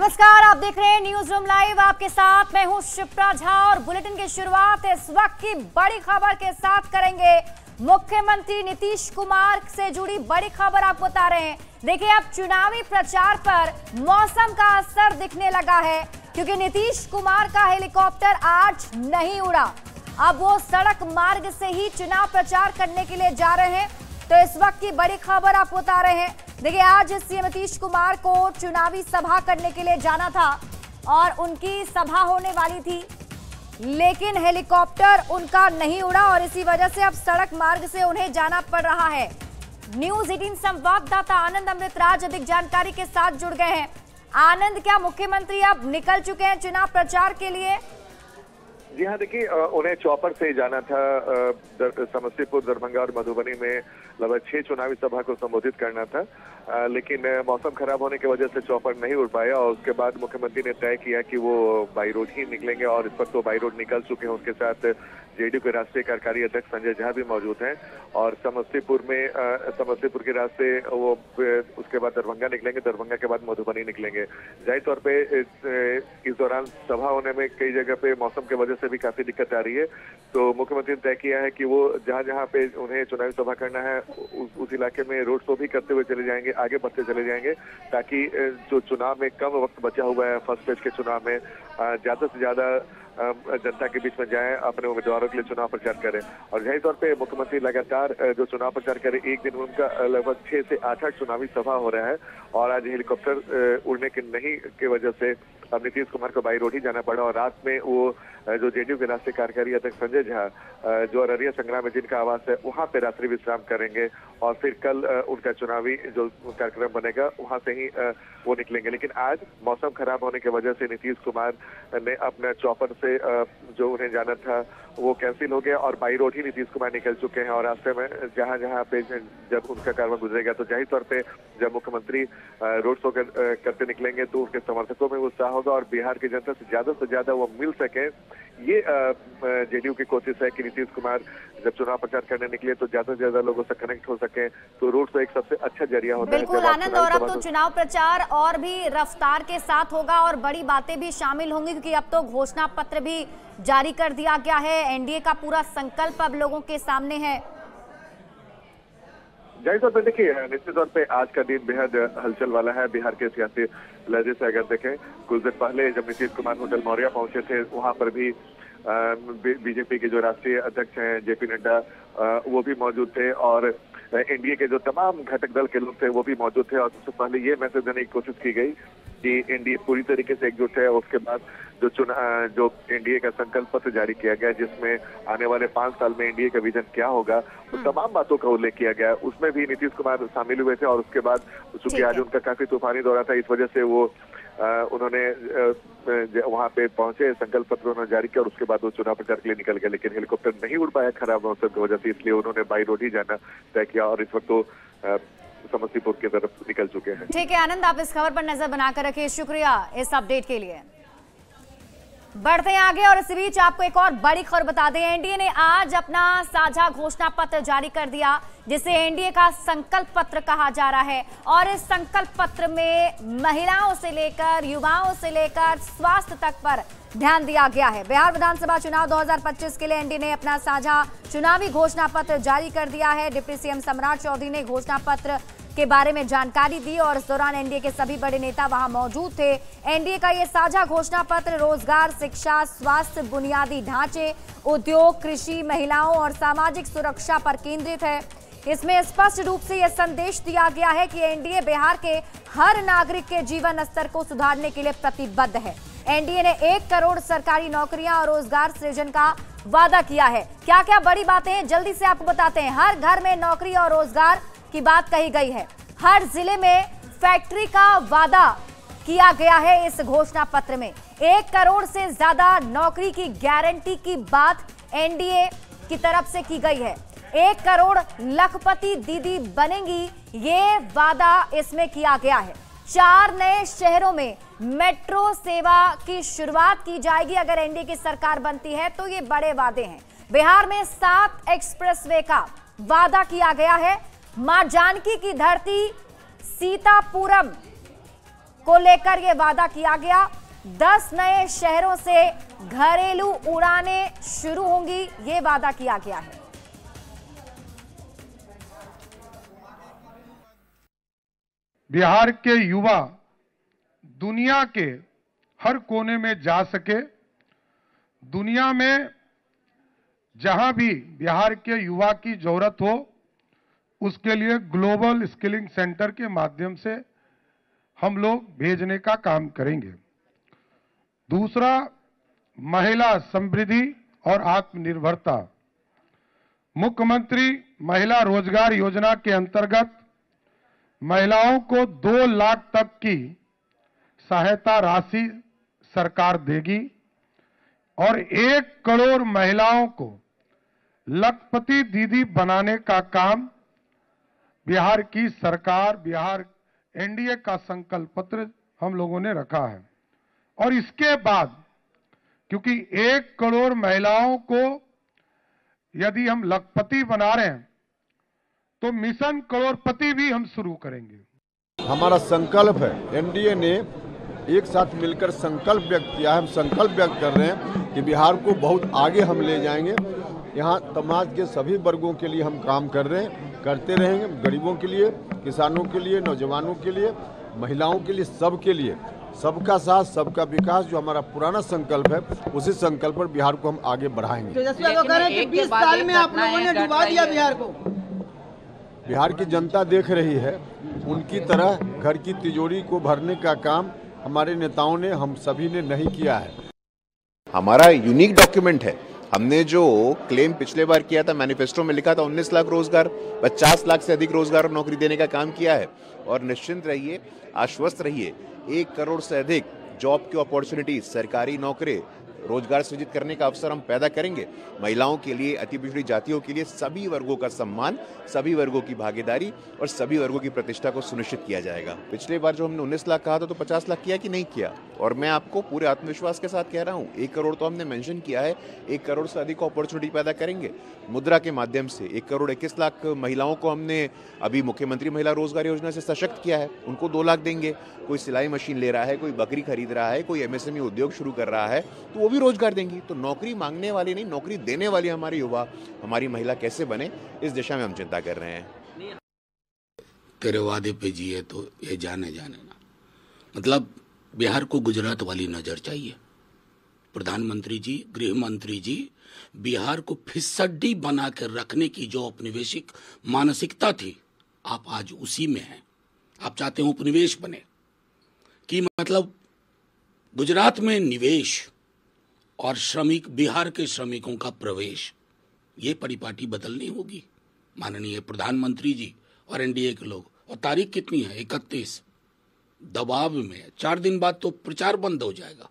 नमस्कार, आप देख रहे हैं न्यूज रूम लाइव। आपके साथ मैं हूं शिप्रा झा और बुलेटिन की शुरुआत इस वक्त की बड़ी खबर के साथ करेंगे। मुख्यमंत्री नीतीश कुमार से जुड़ी बड़ी खबर आपको बता रहे हैं। देखिए, अब चुनावी प्रचार पर मौसम का असर दिखने लगा है, क्योंकि नीतीश कुमार का हेलीकॉप्टर आज नहीं उड़ा। अब वो सड़क मार्ग से ही चुनाव प्रचार करने के लिए जा रहे हैं। तो इस वक्त की बड़ी खबर आपको बता रहे हैं। देखिए, आज सीएम नीतीश कुमार को चुनावी सभा करने के लिए जाना था और उनकी सभा होने वाली थी, लेकिन हेलीकॉप्टर उनका नहीं उड़ा और इसी वजह से अब सड़क मार्ग से उन्हें जाना पड़ रहा है। न्यूज 18 संवाददाता आनंद अमृतराज अधिक जानकारी के साथ जुड़ गए हैं। आनंद, क्या मुख्यमंत्री अब निकल चुके हैं चुनाव प्रचार के लिए? जी हाँ, देखिए, उन्हें चौपर से जाना था। समस्तीपुर, दरभंगा और मधुबनी में लगभग 6 चुनावी सभा को संबोधित करना था, लेकिन मौसम खराब होने की वजह से चौपर नहीं उड़ पाया और उसके बाद मुख्यमंत्री ने तय किया कि वो बाई रोड ही निकलेंगे और इस वक्त वो बाई रोड निकल चुके हैं। उसके साथ जेडीयू के राष्ट्रीय कार्यकारी अध्यक्ष संजय झा भी मौजूद हैं और समस्तीपुर के रास्ते वो उसके बाद दरभंगा निकलेंगे, दरभंगा के बाद मधुबनी निकलेंगे। जाहिर तौर पे इस दौरान सभा होने में कई जगह पे मौसम की वजह से भी काफी दिक्कत आ रही है। तो मुख्यमंत्री ने तय किया है कि वो जहां पे उन्हें चुनावी सभा करना है उस इलाके में रोड शो भी करते हुए चले जाएंगे, आगे बढ़ते चले जाएंगे, ताकि जो चुनाव में कम वक्त बचा हुआ है फर्स्ट फेज के चुनाव में ज्यादा से ज्यादा जनता के बीच में जाएं, अपने उम्मीदवारों के लिए चुनाव प्रचार करें। और जाहिर तौर पे मुख्यमंत्री लगातार जो चुनाव प्रचार करें, एक दिन उनका लगभग 6 से 8 चुनावी सभा हो रहा है और आज हेलीकॉप्टर उड़ने के नहीं की वजह से अब नीतीश कुमार को बाई रोड ही जाना पड़ा और रात में वो जो जेडीयू के राष्ट्रीय कार्यकारी अध्यक्ष संजय झा जो अररिया संग्राम में जिनका आवास है वहां पे रात्रि विश्राम करेंगे और फिर कल उनका चुनावी जो कार्यक्रम बनेगा वहां से ही वो निकलेंगे। लेकिन आज मौसम खराब होने की वजह से नीतीश कुमार ने अपना चौपर से जो उन्हें जाना था वो कैंसिल हो गया और बाई रोड ही नीतीश कुमार निकल चुके हैं। और रास्ते में जहां पे जब उनका कार्यक्रम गुजरेगा तो जाहिर तौर पे जब मुख्यमंत्री रोड शो करते निकलेंगे तो उनके समर्थकों में उत्साह होगा और बिहार की जनता से ज्यादा वो मिल सके। ये जेडीयू की कोशिश है कि नीतीश कुमार जब चुनाव प्रचार करने निकले तो ज्यादा से ज्यादा लोगों से कनेक्ट हो सके। तो रोड शो एक सबसे अच्छा जरिया होता है। बिल्कुल आनंद, और अब तो चुनाव प्रचार और भी रफ्तार के साथ होगा और बड़ी बातें भी शामिल होंगी, क्योंकि अब तो घोषणा पत्र भी जारी कर दिया गया है। एनडीए का पूरा संकल्प अब लोगों के सामने है। जाहिर तौर पर देखिए, निश्चित तौर पे आज का दिन बेहद हलचल वाला है बिहार के सियासी लहजे से। अगर देखें, कुछ देर पहले जब नीतीश कुमार होटल मौर्या पहुंचे थे वहां पर भी बीजेपी के जो राष्ट्रीय अध्यक्ष हैं जेपी नड्डा वो भी मौजूद थे और एनडीए के जो तमाम घटक दल के लोग थे वो भी मौजूद थे। और सबसे पहले ये मैसेज देने की कोशिश की गई कि एनडीए पूरी तरीके से एकजुट है। उसके बाद जो एनडीए का संकल्प पत्र जारी किया गया जिसमें आने वाले 5 साल में एनडीए का विजन क्या होगा वो तमाम बातों का उल्लेख किया गया। उसमें भी नीतीश कुमार शामिल हुए थे और उसके बाद चूंकि आज उनका काफी तूफानी दौरा था इस वजह से वो उन्होंने वहां पे पहुंचे, संकल्प पत्र उन्होंने जारी किया और उसके बाद वो चुनाव प्रचार के लिए निकल गए। लेकिन हेलीकॉप्टर नहीं उड़ पाया खराब मौसम की वजह से, इसलिए उन्होंने बाई रोड ही जाना तय किया और इस वक्त तो समस्तीपुर की तरफ निकल चुके हैं। ठीक है आनंद, आप इस खबर पर नजर बनाकर रखिए। शुक्रिया इस अपडेट के लिए। बढ़ते हैं आगे और इसी बीच आपको एक और बड़ी खबर बता दें। एनडीए ने आज अपना साझा घोषणा पत्र जारी कर दिया, जिसे एनडीए का संकल्प पत्र कहा जा रहा है। और इस संकल्प पत्र में महिलाओं से लेकर युवाओं से लेकर स्वास्थ्य तक पर ध्यान दिया गया है। बिहार विधानसभा चुनाव 2025 के लिए एनडीए ने अपना साझा चुनावी घोषणा पत्र जारी कर दिया है। डिप्टी सीएम सम्राट चौधरी ने घोषणा पत्र के बारे में जानकारी दी और इस दौरान एनडीए के सभी बड़े नेता वहां मौजूद थे। एनडीए का ये साझा घोषणा पत्र रोजगार, शिक्षा, स्वास्थ्य, बुनियादी ढांचे, उद्योग, कृषि, महिलाओं और सामाजिक सुरक्षा पर केंद्रित है। इसमें स्पष्ट रूप से यह संदेश दिया गया है कि एनडीए बिहार के हर नागरिक के जीवन स्तर को सुधारने के लिए प्रतिबद्ध है। एनडीए ने 1 करोड़ सरकारी नौकरियां और रोजगार सृजन का वादा किया है। क्या क्या बड़ी बातें हैं जल्दी से आपको बताते हैं। हर घर में नौकरी और रोजगार की बात कही गई है। हर जिले में फैक्ट्री का वादा किया गया है। इस घोषणा पत्र में 1 करोड़ से ज्यादा नौकरी की गारंटी की बात एनडीए की तरफ से की गई है। 1 करोड़ लखपति दीदी बनेंगी, ये वादा इसमें किया गया है। 4 नए शहरों में मेट्रो सेवा की शुरुआत की जाएगी अगर एनडीए की सरकार बनती है तो। ये बड़े वादे हैं। बिहार में 7 एक्सप्रेसवे का वादा किया गया है। मां जानकी की धरती सीतापुरम को लेकर यह वादा किया गया। 10 नए शहरों से घरेलू उड़ानें शुरू होंगी, ये वादा किया गया है। बिहार के युवा दुनिया के हर कोने में जा सके, दुनिया में जहां भी बिहार के युवा की जरूरत हो उसके लिए ग्लोबल स्किलिंग सेंटर के माध्यम से हम लोग भेजने का काम करेंगे। दूसरा, महिला समृद्धि और आत्मनिर्भरता। मुख्यमंत्री महिला रोजगार योजना के अंतर्गत महिलाओं को 2 लाख तक की सहायता राशि सरकार देगी और 1 करोड़ महिलाओं को लखपति दीदी बनाने का काम बिहार की सरकार, बिहार एनडीए का संकल्प पत्र हम लोगों ने रखा है। और इसके बाद क्योंकि 1 करोड़ महिलाओं को यदि हम लखपति बना रहे हैं तो मिशन करोड़पति भी हम शुरू करेंगे। हमारा संकल्प है, एनडीए ने एक साथ मिलकर संकल्प व्यक्त किया है। हम संकल्प व्यक्त कर रहे हैं कि बिहार को बहुत आगे हम ले जाएंगे। यहाँ समाज के सभी वर्गों के लिए हम काम कर रहे हैं, करते रहेंगे। गरीबों के लिए, किसानों के लिए, नौजवानों के लिए, महिलाओं के लिए, सबके लिए, सबका साथ सबका विकास जो हमारा पुराना संकल्प है, उसी संकल्प पर बिहार को हम आगे बढ़ाएंगे। तेजस्वी कह रहे हैं कि 20 साल में आप लोगों ने डुबा दिया बिहार को। बिहार की जनता देख रही है, उनकी तरह घर की तिजोरी को भरने का काम हमारे नेताओं ने, हम सभी ने नहीं किया है। हमारा यूनिक डॉक्यूमेंट है। हमने जो क्लेम पिछले बार किया था, मैनिफेस्टो में लिखा था 19 लाख रोजगार, 50 लाख से अधिक रोजगार और नौकरी देने का काम किया है। और निश्चिंत रहिए, आश्वस्त रहिए, 1 करोड़ से अधिक जॉब की अपॉर्चुनिटी, सरकारी नौकरी, रोजगार सृजित करने का अवसर हम पैदा करेंगे। महिलाओं के लिए, अति पिछड़ी जातियों के लिए सभी वर्गों का सम्मान, सभी वर्गों की भागीदारी और सभी वर्गों की प्रतिष्ठा को सुनिश्चित किया जाएगा। पिछले बार जो हमने 19 लाख कहा था तो 50 लाख किया कि नहीं किया? और मैं आपको पूरे आत्मविश्वास के साथ कह रहा हूँ, 1 करोड़ तो हमने मेंशन किया है, 1 करोड़ से अधिक अपॉर्चुनिटी पैदा करेंगे मुद्रा के माध्यम से। 1 करोड़ 21 लाख महिलाओं को हमने अभी मुख्यमंत्री महिला रोजगार योजना से सशक्त किया है, उनको 2 लाख देंगे। कोई सिलाई मशीन ले रहा है, कोई बकरी खरीद रहा है, कोई एमएसएमई उद्योग शुरू कर रहा है, तो वो भी रोजगार देंगी। तो नौकरी मांगने वाली नहीं, नौकरी देने वाली हमारे युवा, हमारी महिला कैसे बने, इस दिशा में हम चिंता कर रहे हैं। तेरे वादे पे जिए तो ये जाने ना, मतलब बिहार को गुजरात वाली नजर चाहिए। प्रधानमंत्री जी, गृह मंत्री जी, बिहार को फिसड्डी बना कर रखने की जो औपनिवेशिक मानसिकता थी, आप आज उसी में हैं। आप चाहते हैं उपनिवेश बने, कि मतलब गुजरात में निवेश और श्रमिक, बिहार के श्रमिकों का प्रवेश, ये परिपाटी बदलनी होगी। माननीय प्रधानमंत्री जी और एनडीए के लोग, और तारीख कितनी है? 31। दबाव में 4 दिन बाद तो प्रचार बंद हो जाएगा।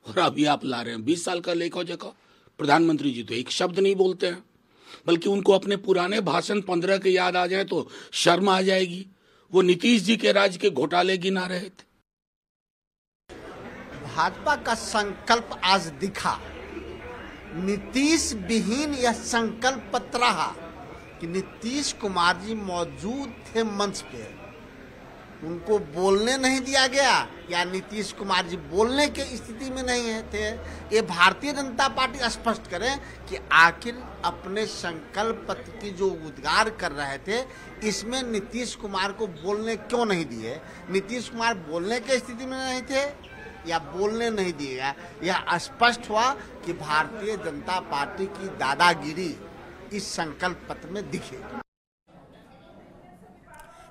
और अभी आप ला रहे हैं 20 साल का लेखा जोखा। प्रधानमंत्री जी तो एक शब्द नहीं बोलते हैं, बल्कि उनको अपने पुराने भाषण 15 के याद आ जाए तो शर्म आ जाएगी। वो नीतीश जी के राज के घोटाले गिना रहे थे। भाजपा का संकल्प आज दिखा। नीतीश विहीन यह संकल्प पत्र रहा कि नीतीश कुमार जी मौजूद थे मंच पे, उनको बोलने नहीं दिया गया, या नीतीश कुमार जी बोलने के स्थिति में नहीं थे। ये भारतीय जनता पार्टी स्पष्ट करे कि आखिर अपने संकल्प पत्र की जो उद्गार कर रहे थे, इसमें नीतीश कुमार को बोलने क्यों नहीं दिए? नीतीश कुमार बोलने के स्थिति में नहीं थे या बोलने नहीं दिया? यह स्पष्ट हुआ कि भारतीय जनता पार्टी की दादागिरी इस संकल्प पत्र में दिखेगी।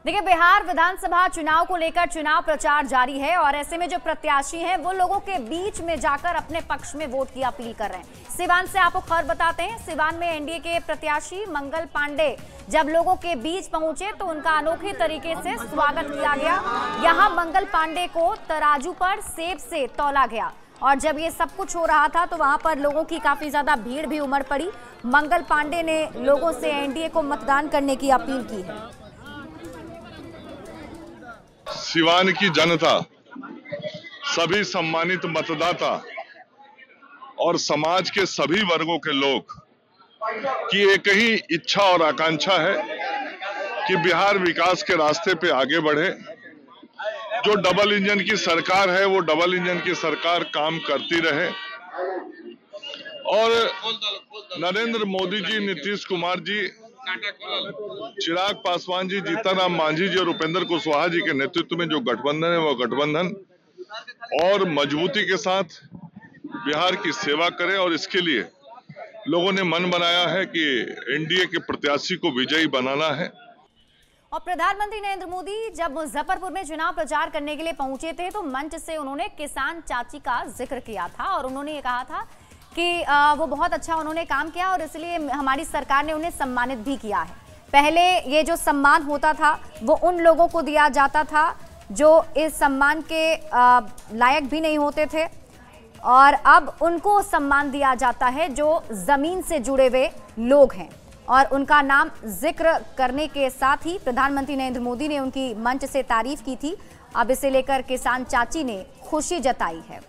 देखिए, बिहार विधानसभा चुनाव को लेकर चुनाव प्रचार जारी है और ऐसे में जो प्रत्याशी हैं वो लोगों के बीच में जाकर अपने पक्ष में वोट की अपील कर रहे हैं। सिवान से आपको खबर बताते हैं, सिवान में एनडीए के प्रत्याशी मंगल पांडे जब लोगों के बीच पहुंचे तो उनका अनोखे तरीके से स्वागत किया गया। यहाँ मंगल पांडे को तराजू पर सेब से तौला गया और जब ये सब कुछ हो रहा था तो वहां पर लोगों की काफी ज्यादा भीड़ भी उमड़ पड़ी। मंगल पांडे ने लोगों से एनडीए को मतदान करने की अपील की है। सिवान की जनता, सभी सम्मानित मतदाता और समाज के सभी वर्गों के लोग की एक ही इच्छा और आकांक्षा है कि बिहार विकास के रास्ते पे आगे बढ़े, जो डबल इंजन की सरकार है वो डबल इंजन की सरकार काम करती रहे और नरेंद्र मोदी जी, नीतीश कुमार जी, चिराग पासवान जी, जीतनराम मांझी जी और उपेंद्र कुशवाहा जी के नेतृत्व में जो गठबंधन है वो गठबंधन और मजबूती के साथ बिहार की सेवा करे और इसके लिए लोगों ने मन बनाया है कि एनडीए के प्रत्याशी को विजयी बनाना है। और प्रधानमंत्री नरेंद्र मोदी जब मुजफ्फरपुर में चुनाव प्रचार करने के लिए पहुंचे थे तो मंच से उन्होंने किसान चाची का जिक्र किया था और उन्होंने ये कहा था कि वो बहुत अच्छा उन्होंने काम किया और इसलिए हमारी सरकार ने उन्हें सम्मानित भी किया है। पहले ये जो सम्मान होता था वो उन लोगों को दिया जाता था जो इस सम्मान के लायक भी नहीं होते थे और अब उनको सम्मान दिया जाता है जो जमीन से जुड़े हुए लोग हैं और उनका नाम जिक्र करने के साथ ही प्रधानमंत्री नरेंद्र मोदी ने उनकी मंच से तारीफ की थी। अब इसे लेकर किसान चाची ने खुशी जताई है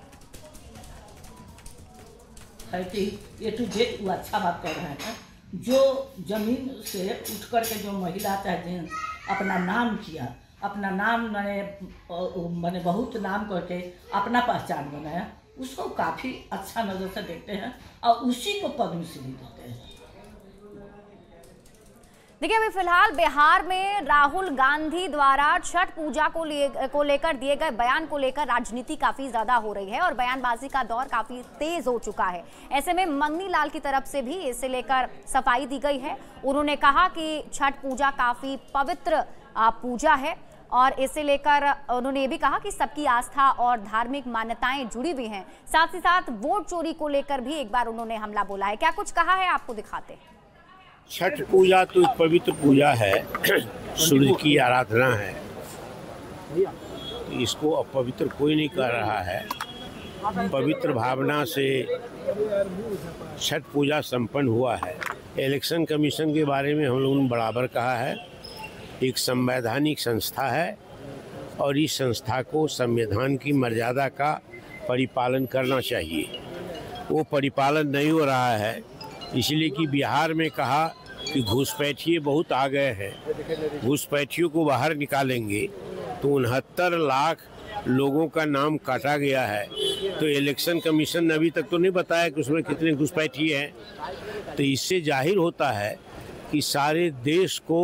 कि ये टू जेड वो अच्छा बात कर रहे हैं। जो जमीन से उठ कर के जो महिला चाहे जेंट्स अपना नाम किया, अपना नाम मैंने बहुत नाम करके अपना पहचान बनाया, उसको काफ़ी अच्छा नज़र से देखते हैं और उसी को पद्मश्री देते हैं। देखिए अभी फिलहाल बिहार में राहुल गांधी द्वारा छठ पूजा को लेकर दिए गए बयान को लेकर राजनीति काफी ज्यादा हो रही है और बयानबाजी का दौर काफी तेज हो चुका है। ऐसे में मंगनी लाल की तरफ से भी इसे लेकर सफाई दी गई है। उन्होंने कहा कि छठ पूजा काफी पवित्र पूजा है और इसे लेकर उन्होंने ये भी कहा कि सबकी आस्था और धार्मिक मान्यताएं जुड़ी हुई हैं। साथ ही साथ वोट चोरी को लेकर भी एक बार उन्होंने हमला बोला है। क्या कुछ कहा है आपको दिखाते हैं। छठ पूजा तो एक पवित्र पूजा है, सूर्य की आराधना है, इसको अपवित्र कोई नहीं कर रहा है। पवित्र भावना से छठ पूजा संपन्न हुआ है। इलेक्शन कमीशन के बारे में हम लोगों ने बराबर कहा है, एक संवैधानिक संस्था है और इस संस्था को संविधान की मर्यादा का परिपालन करना चाहिए। वो परिपालन नहीं हो रहा है, इसलिए कि बिहार में कहा कि घुसपैठिए बहुत आ गए हैं, घुसपैठियों को बाहर निकालेंगे तो 69 लाख लोगों का नाम काटा गया है। तो इलेक्शन कमीशन ने अभी तक तो नहीं बताया कि उसमें कितने घुसपैठिए हैं। तो इससे जाहिर होता है कि सारे देश को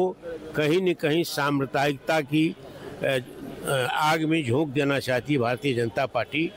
कहीं न कहीं साम्प्रदायिकता की आग में झोंक देना चाहती है भारतीय जनता पार्टी।